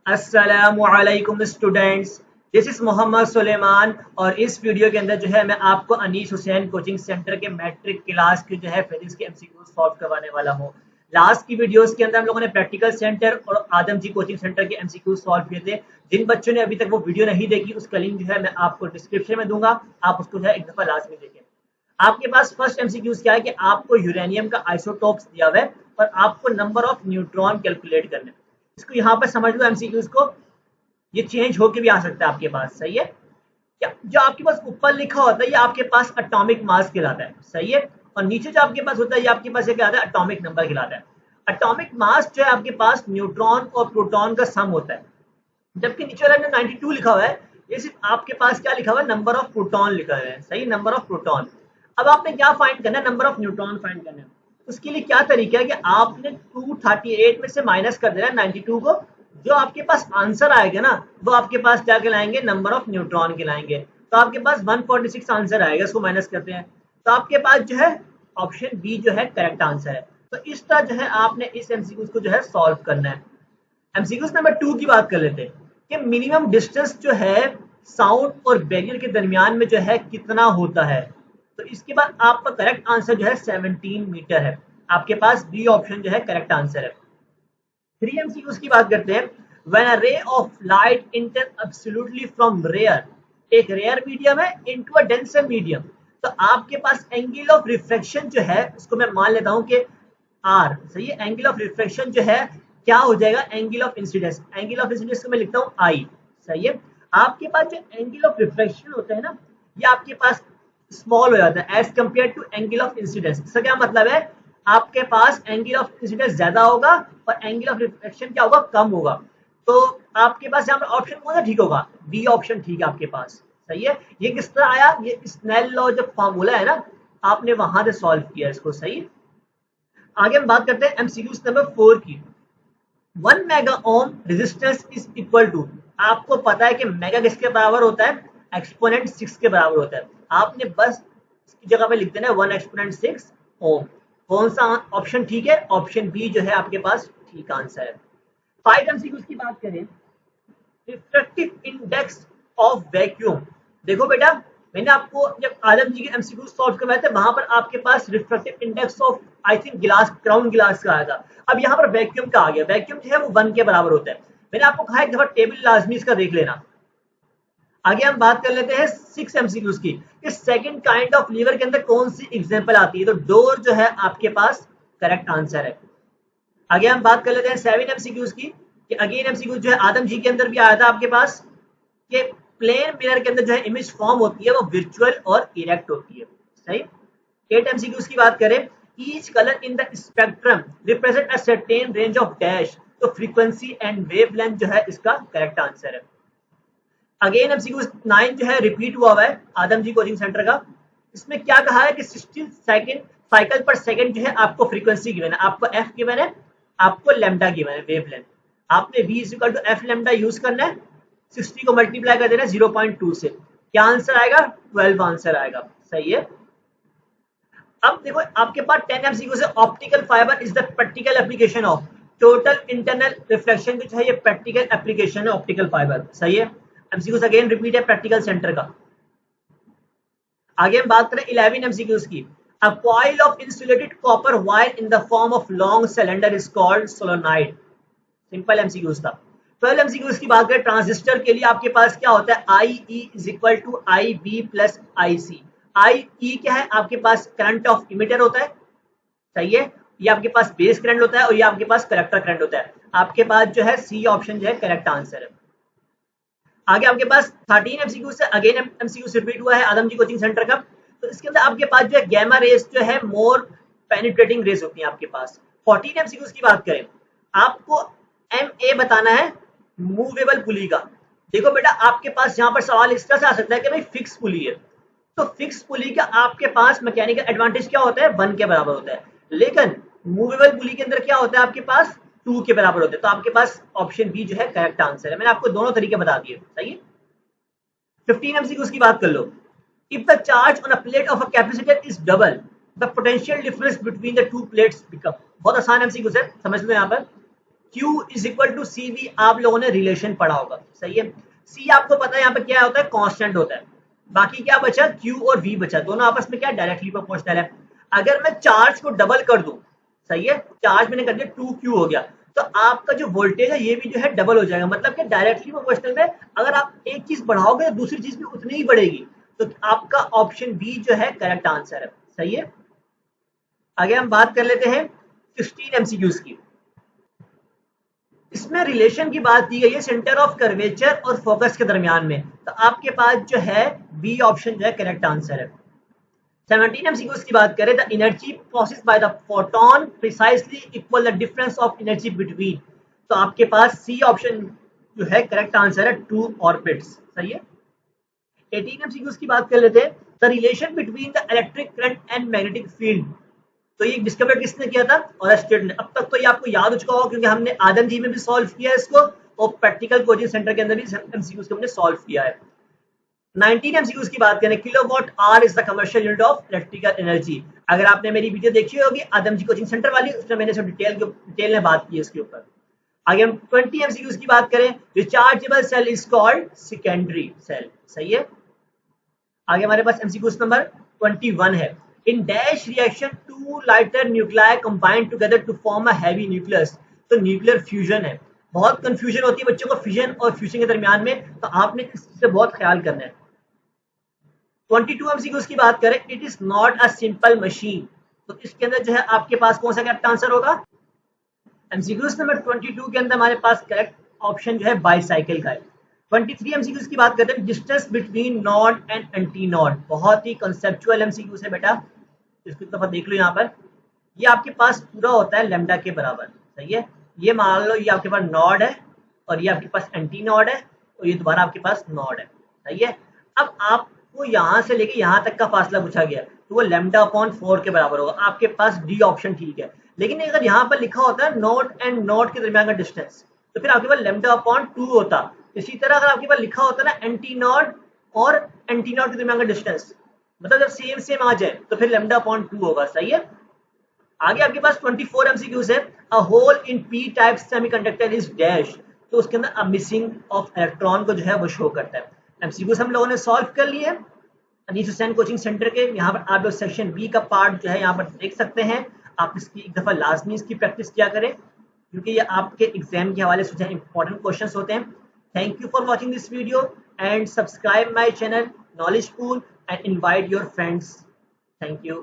अस्सलामुअलैकुम students, this is Mohammad Suleman और इस वीडियो के अंदर जो है मैं आपको अनीस हुसैन कोचिंग सेंटर के मैट्रिक क्लास की जो है फिजिक्स के एमसीक्यू सॉल्व करवाने वाला हूँ। लास्ट की वीडियोस के अंदर हम लोगों ने प्रैक्टिकल सेंटर और आदम जी कोचिंग सेंटर के एमसीक्यू सॉल्व किए थे। जिन बच्चों ने अभी तक वो वीडियो नहीं देखी उसका लिंक जो है मैं आपको डिस्क्रिप्शन में दूंगा, आप उसको जो है एक दफा लाजमी देखें। आपके पास फर्स्ट एमसीक्यूज क्या है कि आपको यूरेनियम का आइसोटोप्स दिया हुआ है और आपको नंबर ऑफ न्यूट्रॉन कैलकुलेट करने। इसको यहाँ पर समझ लो एमसीक्यूज को, ये चेंज होके भी आ सकता है आपके पास, सही है क्या? जो आपके पास ऊपर लिखा होता है ये आपके पास एटॉमिक मास कहलाता है, सही है। और नीचे जो आपके पास होता है ये आपके पास ये क्या आता है, एटॉमिक नंबर कहलाता है। एटॉमिक मास जो है आपके पास न्यूट्रॉन और प्रोटॉन का सम होता है, जबकि नीचे वाला 92 लिखा हुआ है ये सिर्फ आपके पास क्या लिखा हुआ है, नंबर ऑफ प्रोटॉन लिखा हुआ है, सही, नंबर ऑफ प्रोटॉन। अब आपने क्या फाइंड करना है, नंबर ऑफ न्यूट्रॉन फाइंड करना है। उसके लिए क्या तरीका है कि आपने 238 में से माइनस कर देना है 92 को, जो आपके पास आंसर आएगा ना वो आपके पास क्या कहलाएंगे, नंबर ऑफ न्यूट्रॉन कहलाएंगे। तो आपके पास 146 आंसर आएगा, इसको माइनस करते हैं तो आपके पास जो है ऑप्शन बी जो है करेक्ट आंसर है। तो इस तरह जो है आपने इस एमसीक्यू को जो है सॉल्व करना है। एमसीक्यू नंबर 2 की बात कर लेते हैं कि मिनिमम डिस्टेंस जो है साउंड और बैरियर के दरमियान में जो है कितना होता है। तो इसके बाद आपका करेक्ट आंसर जो है 17 मीटर है। आपके पास बी ऑप्शन जो है करेक्ट आंसर है। 3 एमसीक्यूज की बात करते हैं। When a ray of light enter absolutely from rare, एक रेयर मीडियम है इनटू अ डेंसर मीडियम, तो आपके पास एंगल ऑफ रिफ्रैक्शन जो है उसको मैं मान लेता हूं कि आर, सही है। एंगल ऑफ रिफ्रैक्शन जो है क्या हो जाएगा, angle of incidence. Angle of incidence को मैं लिखता हूं आई, सही है। आपके पास जो एंगल ऑफ रिफ्रैक्शन होता है ना ये आपके पास स्मॉल हो जाता है as compare to angle of incidence. इसका क्या मतलब है, आपके पास एंगल ऑफ इंसिडेंस ज्यादा होगा और एंगल ऑफ रिफ्रैक्शन क्या होगा, कम होगा। तो आपके पास यहाँ पर ऑप्शन कौन सा ठीक होगा, बी ऑप्शन ठीक है आपके पास, सही है। ये किस तरह आया, ये स्नेल लॉ जो फॉर्मूला है ना आपने वहां से सॉल्व किया इसको, सही। आगे हम बात करते हैं एमसीक्यू नंबर 4 की। 1 mega ohm resistance is equal to, आपको पता है कि मेगा किसके बराबर होता है, एक्सपोनेंट 6 के बराबर होता है। आपने बस इसकी जगह पे लिख देना है 1 एक्सपोनेंट 6 ओम। कौन सा ऑप्शन ठीक है, ऑप्शन बी जो है आपके पास ठीक आंसर है। 5 एमसीक्यू की बात करें, रिफ्रैक्टिव इंडेक्स ऑफ वैक्यूम। देखो बेटा, मैंने आपको जब आलम जी के एमसीक्यू सॉल्व करवाए थे वहां पर आपके पास refractive index of I think glass, crown glass का आया था। अब यहाँ पर वैक्यूम का आ गया, वैक्यूम जो है वो 1 के बराबर होता है। मैंने आपको कहा एक दफा टेबल लाजमी इसका देख लेना। आगे हम बात कर लेते हैं 6 एमसीक्यूज की, कि सेकंड काइंड ऑफ लीवर के अंदर कौन सी एग्जांपल आती है। तो डोर जो है आपके पास करेक्ट आंसर है। आगे हम बात कर लेते हैं 7 एमसीक्यूज की, कि अगेन एमसीक्यू जो है आदम जी के अंदर भी आया था आपके पास, कि प्लेन मिरर के अंदर जो है इमेज फॉर्म होती है वो वर्चुअल और इरेक्ट होती है, सही। 8 एमसीक्यूज की बात करें, each colour in the spectrum represent a certain range of dash, तो फ्रीक्वेंसी एंड वेवलेंथ जो है इसका करेक्ट आंसर है। अगेन एमसीक्यू 9 जो है रिपीट हुआ है आदम जी कोचिंग सेंटर का। इसमें क्या कहा है कि 60 सेकंड साइकिल पर सेकंड जो है आपको फ्रीक्वेंसी गिवन है, आपको एफ गिवन है, आपको लैम्डा गिवन है, वेवलेंथ। आपने v equal to F lambda use करना है, 60 को मल्टीप्लाई कर देना 0.2 से, क्या आंसर आएगा, 12 आंसर आएगा, सही है। अब देखो आपके पास 10 एमसीक्यू से, optical fibre is the practical application of, total internal reflection जो है ये प्रैक्टिकल एप्लीकेशन है ऑप्टिकल फाइबर, सही है। एमसीक्यू अगेन रिपीट है प्रैक्टिकल सेंटर का। आगे हम बात करें 11 एमसीक्यूज की। A coil of insulated copper wire in the form of long cylinder is called solenoid। Simple MCQs था। 12 एमसीक्यूज की बात करें, ट्रांजिस्टर के लिए आपके पास क्या होता है, IE is equal to IB plus IC। IE क्या है, आपके पास करंट ऑफ इमिटर होता है, सही है। ये आपके पास बेस करंट होता है और ये आपके पास कलेक्टर करंट होता है। आपके पास जो है सी ऑप्शन जो है करेक्ट आंसर है। आगे आपके पास 13 एमसीक्यू से अगेन एमसीक्यू रिपीट हुआ है आदम जी कोचिंग सेंटर का। तो इसके अंदर आपके पास जो है गैमा रेस जो है मोर पेनिट्रेटिंग रेस होती है आपके पास। 14 एमसीक्यूज की बात करें, आपको MA बताना है मूवेबल पुली का। देखो बेटा आपके पास यहाँ पर सवाल इस तरह से आ सकता है कि भाई फिक्स पुली है, तो फिक्स पुली का आपके पास मैकेनिकल एडवांटेज क्या होता है, 1 के बराबर होता है। लेकिन मूवेबल पुली के अंदर क्या होता है आपके पास, 2 के बराबर होते हैं। तो आपके पास ऑप्शन बी जो है करेक्ट आंसर है। मैंने आपको दोनों तरीके बता दिए, सही है। 15 एमसीक्यूज की बात कर लो। If the charge on a plate of a capacitor is double, the potential difference between the two plates become. बहुत आसान एमसीक्यूज है, समझ लो यहाँ पर। Q is equal to C V, आप लोगों ने रिलेशन पढ़ा होगा, सही है। C आपको पता है यहाँ पे क्या होता है, कांस्टेंट होता है। बाकी क्या बचा, Q और V बचा, दोनों आपस में क्या डायरेक्टली प्रोपोर्शनल है। अगर मैं चार्ज को डबल कर दूं, सही है, चार्ज मैंने कर दिया 2Q हो गया, तो आपका जो वोल्टेज है ये भी जो है डबल हो जाएगा, मतलब कि डायरेक्टली प्रोपोर्शनल में अगर आप एक चीज बढ़ाओगे तो दूसरी चीज भी उतनी ही बढ़ेगी। तो आपका ऑप्शन बी जो है करेक्ट आंसर है, सही है। आगे हम बात कर लेते हैं 16 एमसीक्यूज की। इसमें रिलेशन की बात की गई है सेंटर ऑफ कर्वेचर और फोकस के दरमियान में, तो आपके पास जो है बी ऑप्शन जो है करेक्ट आंसर है। 17 एमसीक्यूज की बात करें, the energy process by the photon precisely equal the difference of energy between, तो आपके पास सी ऑप्शन जो है करेक्ट आंसर है, 2 ऑर्बिट्स, सही है। 18 एमसीक्यूज की बात कर लेते हैं, the relation between the electric current and magnetic field, तो ये डिस्कवर किसने किया था, ऑरस्टेड ने। अब तक तो ये आपको याद हो चुका होगा क्योंकि हमने आदम जी में भी सॉल्व किया है इसको, और प्रैक्टिकल कोचिंग सेंटर के अंदर भी एमसीक्यूज को हमने सॉल्व किया है। 19 एमसीक्यूज की बात करें, kilowatt hour is the commercial unit of electrical energy. अगर आपने मेरी वीडियो देखी होगी आदम जी कोचिंग सेंटर वाली, उसमें मैंने सब डिटेल में बात की है इसके ऊपर। आगे हम 20 एमसीक्यूज की बात करें, rechargeable cell is called secondary cell, सही है। आगे हमारे पास एमसीक्यूज नंबर 21 है, in dash reaction to lighter nuclei combine together to form a heavy nucleus, तो न्यूक्लियर फ्यूजन है। बहुत कंफ्यूजन होती है बच्चों को फिजन और फ्यूजन के दरमियान में, तो आपने इससे बहुत ख्याल करना है। 22 एमसीक्यूज की बात करें, it is not a simple machine, तो इसके अंदर जो है आपके पास कौन सा करेक्ट आंसर होगा। एमसीक्यूज नंबर 22 के अंदर हमारे पास करेक्ट ऑप्शन जो है बाईसाइकिल का है। 23 एमसीक्यूज की बात करते हैं, distance between node and anti node, बहुत ही कंसेप्चुअल एमसीक्यूज है बेटा, इसको दफा देख लो। यहाँ पर ये आपके पास पूरा होता है लेमडा के बराबर, सही है। ये मान लो ये आपके पास नॉड है और ये आपके पास एंटी नॉड है और ये दोबारा आपके पास नॉड है, सही है। अब आपको यहाँ से लेके यहाँ तक का फासला पूछा गया तो वो लेमडा अपॉन 4 के बराबर होगा, आपके पास डी ऑप्शन ठीक है। लेकिन अगर यहाँ पर लिखा होता है नोड एंड नोड के दरमियान का डिस्टेंस, तो फिर आपके पास लेमडा अपॉन 2 होता। इसी तरह अगर आपके पास लिखा होता ना एंटी नोड और एंटी नोड के दरमियान का डिस्टेंस, मतलब जब सेम सेम आ जाए तो फिर लेमडा अपॉन 2 होगा, सही है। आगे आपके पास 24 एमसीक्यूज है, a hole in P type semiconductor is dash, तो उसके अंदर अ मिसिंग ऑफ इलेक्ट्रॉन को जो है वो शो करता है। एमसीक्यूज हम लोगों ने सॉल्व कर लिए हैं अनीस हुसैन कोचिंग सेंटर के। यहाँ पर आप लोग सेक्शन बी का पार्ट जो है यहाँ पर देख सकते हैं, आप इसकी एक दफा लाजमी इसकी प्रैक्टिस किया करें क्योंकि ये आपके एग्जाम के हवाले से इंपॉर्टेंट क्वेश्चन होते हैं। Thank you for watching this video and subscribe my channel knowledge pool and invite your friends. Thank you.